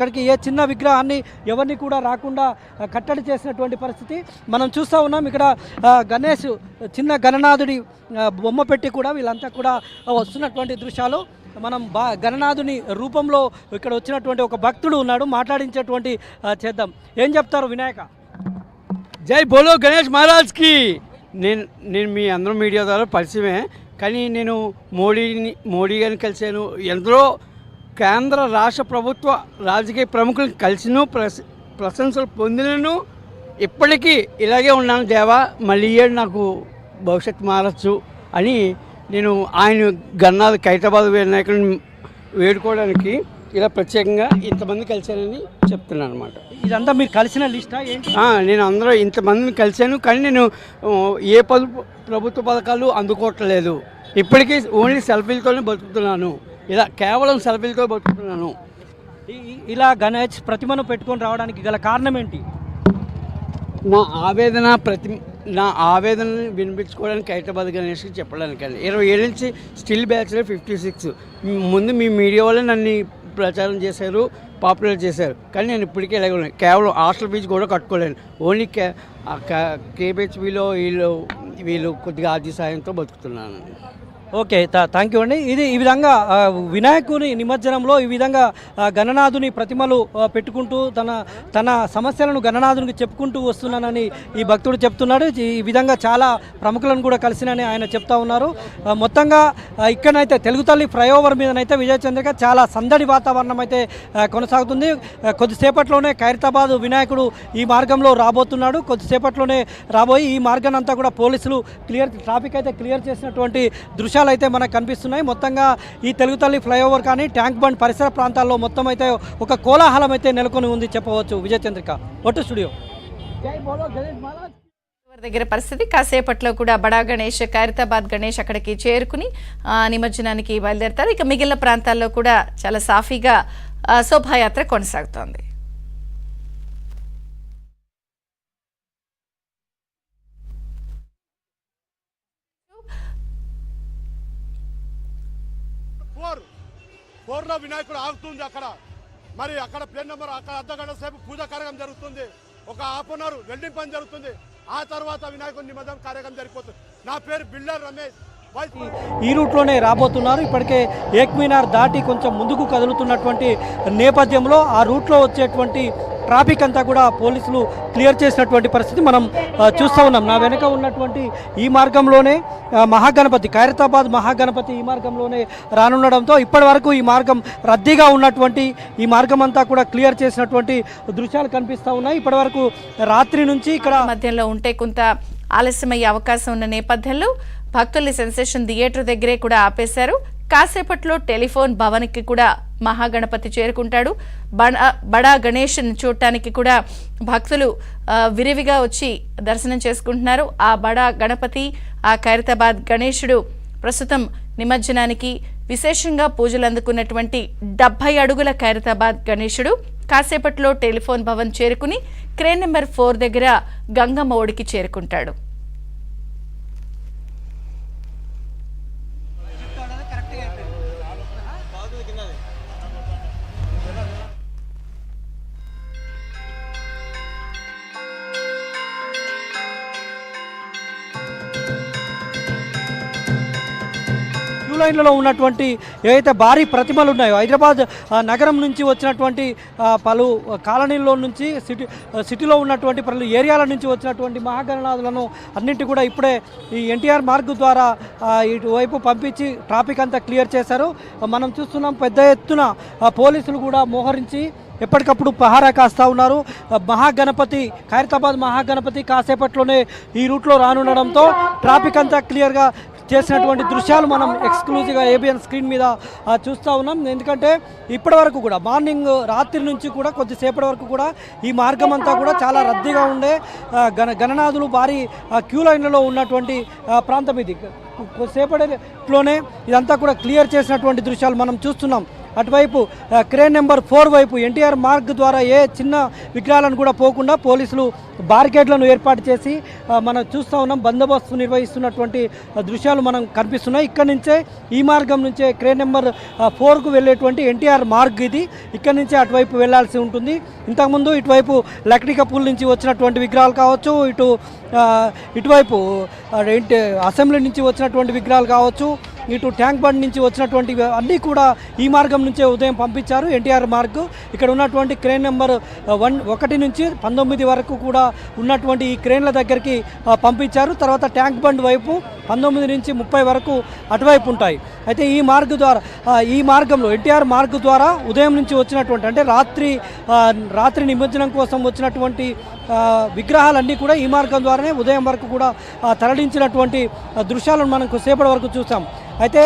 ఇక్కడికి ఏ చిన్న విగ్రహాన్ని ఎవరిని కూడా రాకుండా కట్టడి చేసినటువంటి పరిస్థితి మనం చూస్తూ ఉన్నాం. ఇక్కడ గణేష్ చిన్న గణనాథుడి బొమ్మ పెట్టి కూడా వీళ్ళంతా కూడా వస్తున్నటువంటి దృశ్యాలు మనం గణనాథుని రూపంలో ఇక్కడ వచ్చినటువంటి ఒక భక్తుడు ఉన్నాడు, మాట్లాడించేటువంటి చేద్దాం. ఏం చెప్తారు వినాయక? జై బోలో గణేష్ మహారాజ్కి. నేను మీ అందరూ మీడియా ద్వారా పరిచయమే, కానీ నేను మోడీ గారిని కలిశాను, ఎందరో కేంద్ర రాష్ట్ర ప్రభుత్వ రాజకీయ ప్రముఖులను కలిసిను, ప్రశంసలు పొందినను. ఇప్పటికీ ఇలాగే ఉన్నాను దేవా, మళ్ళీ ఏడు నాకు భవిష్యత్తు మారచ్చు అని నేను ఆయన గన్నాథ్ ఖైరతాబాద్ వినాయకుడిని వేడుకోవడానికి ఇలా ప్రత్యేకంగా ఇంతమంది కలిశానని చెప్తున్నాను అనమాట. ఇదంతా మీరు కలిసిన లిస్టా ఏంటి? నేను అందరూ ఇంతమందిని కలిశాను, కానీ నేను ఏ ప్రభుత్వ పథకాలు అందుకోవట్లేదు. ఇప్పటికీ ఓన్లీ సెల్ఫీలతోనే బతుకుతున్నాను, ఇలా కేవలం సెల్ఫీలతో బతుకుతున్నాను. ఇలా గణేష్ ప్రతిమను పెట్టుకొని రావడానికి గల కారణం ఏంటి? నా ఆవేదనని వినిపించుకోవడానికి హైదరాబాద్ గణేష్కి చెప్పడానికండి. 20 ఏళ్ళ నుంచి స్టిల్ బ్యాచ్లర్ 56. ముందు మీ మీడియా వాళ్ళే నన్ను ప్రచారం చేశారు, పాపులర్ చేశారు, కానీ నేను ఇప్పటికీ ఇలాగే ఉన్నాను. కేవలం హాస్టల్ ఫీజు కూడా కట్టుకోలేను. ఓన్లీ కేబిహెచ్బిలో వీళ్ళు కొద్దిగా ఆర్థిక సాయంతో బతుకుతున్నాను. ఓకే, థ్యాంక్ యూ అండి. ఈ విధంగా వినాయకుని నిమజ్జనంలో ఈ విధంగా గణనాథుని ప్రతిమలు పెట్టుకుంటూ తన సమస్యలను గణనాథునికి చెప్పుకుంటూ వస్తున్నానని ఈ భక్తుడు చెప్తున్నాడు. ఈ విధంగా చాలా ప్రముఖులను కూడా కలిసినని ఆయన చెప్తా ఉన్నారు. మొత్తంగా ఇక్కడనైతే తెలుగు తల్లి ఫ్లైఓవర్ మీదనైతే విజయచంద్రిక చాలా సందడి వాతావరణం అయితే కొనసాగుతుంది. కొద్దిసేపట్లోనే ఖైరతాబాద్ వినాయకుడు ఈ మార్గంలో రాబోతున్నాడు. కొద్దిసేపట్లోనే రాబోయి ఈ మార్గాన్ని అంతా కూడా పోలీసులు ట్రాఫిక్ అయితే క్లియర్ చేసినటువంటి దృశ్యాలు అయితే మనకు కనిపిస్తున్నాయి. మొత్తంగా ఈ తెలుగు తల్లి ఫ్లైఓవర్ కానీ ట్యాంక్ బండ్ పరిసర ప్రాంతాల్లో మొత్తం అయితే ఒక కోలాహలం అయితే నెలకొని ఉంది చెప్పవచ్చు. విజయచంద్రిక, ఒట్టు స్టూడియో. దగ్గర పరిస్థితి కాసేపట్లో కూడా బడా గణేష్, ఖైరతాబాద్ గణేష్ అక్కడికి చేరుకుని నిమజ్జనానికి బయలుదేరతారు. ఇక మిగిలిన ప్రాంతాల్లో కూడా చాలా సాఫీగా శోభాయాత్ర కొనసాగుతోంది. ఫోర్లో వినాయకుడు ఆగుతుంది అక్కడ, మరి అక్కడ ప్లేన్ నెంబర్ అక్కడ అర్ధగంట సేపు పూజా కార్యక్రమం జరుగుతుంది, ఒక హాఫ్ అన్ అవర్ వెల్డింగ్ పని జరుగుతుంది, ఆ తర్వాత వినాయకుడి నిమజ్జనం కార్యక్రమం జరిగిపోతుంది. నా పేరు బిల్డర్ రమేష్. ఈ రూట్లోనే రాబోతున్నారు. ఇప్పటికే ఏక్ మీనార్ దాటి కొంచెం ముందుకు కదులుతున్నటువంటి నేపథ్యంలో ఆ రూట్లో వచ్చేటువంటి ట్రాఫిక్ అంతా కూడా పోలీసులు క్లియర్ చేసినటువంటి పరిస్థితి మనం చూస్తూ ఉన్నాం. నా వెనక ఉన్నటువంటి ఈ మార్గంలోనే మహాగణపతి, ఖైరతాబాద్ మహాగణపతి ఈ మార్గంలోనే రానుండడంతో ఇప్పటి వరకు ఈ మార్గం రద్దీగా ఉన్నటువంటి ఈ మార్గం అంతా కూడా క్లియర్ చేసినటువంటి దృశ్యాలు కనిపిస్తూ ఉన్నాయి. ఇప్పటి వరకు రాత్రి నుంచి ఇక్కడ మధ్యలో ఉంటే కొంత ఆలస్యమయ్యే అవకాశం ఉన్న నేపథ్యంలో భక్తుల్ని సెన్సేషన్ థియేటర్ దగ్గరే కూడా ఆపేశారు. కాసేపట్లో టెలిఫోన్ భవన్కి కూడా మహాగణపతి చేరుకుంటాడు. బడా గణేష్ చూడటానికి కూడా భక్తులు విరివిగా వచ్చి దర్శనం చేసుకుంటున్నారు. ఆ బడా గణపతి, ఆ ఖైరతాబాద్ గణేశుడు ప్రస్తుతం నిమజ్జనానికి విశేషంగా పూజలు అందుకున్నటువంటి 70 అడుగుల ఖైరతాబాద్ గణేశుడు కాసేపట్లో టెలిఫోన్ భవన్ చేరుకుని క్రేన్ నెంబర్ 4 దగ్గర గంగమ్మ ఒడికి చేరుకుంటాడు. లైన్లలో ఉన్నటువంటి ఏవైతే భారీ ప్రతిమలు ఉన్నాయో హైదరాబాద్ నగరం నుంచి వచ్చినటువంటి పలు కాలనీల్లో నుంచి సిటీలో ఉన్నటువంటి పలు ఏరియాల నుంచి వచ్చినటువంటి మహాగణనాథులను అన్నింటి కూడా ఇప్పుడే ఈ ఎన్టీఆర్ మార్గ్ ద్వారా ఇటువైపు పంపించి ట్రాఫిక్ అంతా క్లియర్ చేశారు. మనం చూస్తున్నాం పెద్ద ఎత్తున పోలీసులు కూడా మోహరించి ఎప్పటికప్పుడు పహారా కాస్తూ ఉన్నారు. మహాగణపతి, ఖైరతాబాద్ మహాగణపతి కాసేపట్లోనే ఈ రూట్లో రానుండడంతో ట్రాఫిక్ అంతా క్లియర్గా చేసినటువంటి దృశ్యాలు మనం ఎక్స్క్లూజివ్గా ఏబిఎన్ స్క్రీన్ మీద చూస్తూ ఉన్నాం. ఎందుకంటే ఇప్పటి వరకు కూడా మార్నింగ్ రాత్రి నుంచి కూడా కొద్దిసేపటి వరకు కూడా ఈ మార్గం అంతా కూడా చాలా రద్దీగా ఉండే గణనాథులు భారీ క్యూ లైన్లలో ఉన్నటువంటి ప్రాంతం ఇది. కొద్దిసేపటిలోనే ఇదంతా కూడా క్లియర్ చేసినటువంటి దృశ్యాలు మనం చూస్తున్నాం. అటువైపు క్రేన్ నెంబర్ 4 వైపు ఎన్టీఆర్ మార్గ్ ద్వారా ఏ చిన్న విగ్రహాలను కూడా పోకుండా పోలీసులు బారికేడ్లను ఏర్పాటు చేసి మనం చూస్తూ ఉన్నాం. బందోబస్తు నిర్వహిస్తున్నటువంటి దృశ్యాలు మనం కనిపిస్తున్నాయి. ఇక్కడ నుంచే ఈ మార్గం నుంచే క్రేన్ నెంబర్ 4కు వెళ్ళేటువంటి ఎన్టీఆర్ మార్గ్ ఇది. ఇక్కడ నుంచే అటువైపు వెళ్లాల్సి ఉంటుంది. ఇంతకుముందు ఇటువైపు లక్డీ కపూల్ నుంచి వచ్చినటువంటి విగ్రహాలు కావచ్చు, ఇటువైపు అసెంబ్లీ నుంచి వచ్చినటువంటి విగ్రహాలు కావచ్చు, ఇటు ట్యాంక్ బండ్ నుంచి వచ్చినటువంటి అన్నీ కూడా ఈ మార్గం నుంచే ఉదయం పంపించారు. ఎన్టీఆర్ మార్గ్ ఇక్కడ ఉన్నటువంటి క్రేన్ నెంబర్ 1 నుంచి 19 వరకు కూడా ఉన్నటువంటి ఈ క్రేన్ల దగ్గరికి పంపించారు. తర్వాత ట్యాంక్ బండ్ వైపు 19 నుంచి 30 వరకు అటువైపు ఉంటాయి. అయితే ఈ మార్గంలో ఎన్టీఆర్ మార్గ్ ద్వారా ఉదయం నుంచి వచ్చినటువంటి అంటే రాత్రి నిమజ్జనం కోసం వచ్చినటువంటి విగ్రహాలన్నీ కూడా ఈ మార్గం ద్వారానే ఉదయం వరకు కూడా తరలించినటువంటి దృశ్యాలను మనం సేపటి వరకు చూసాం. అయితే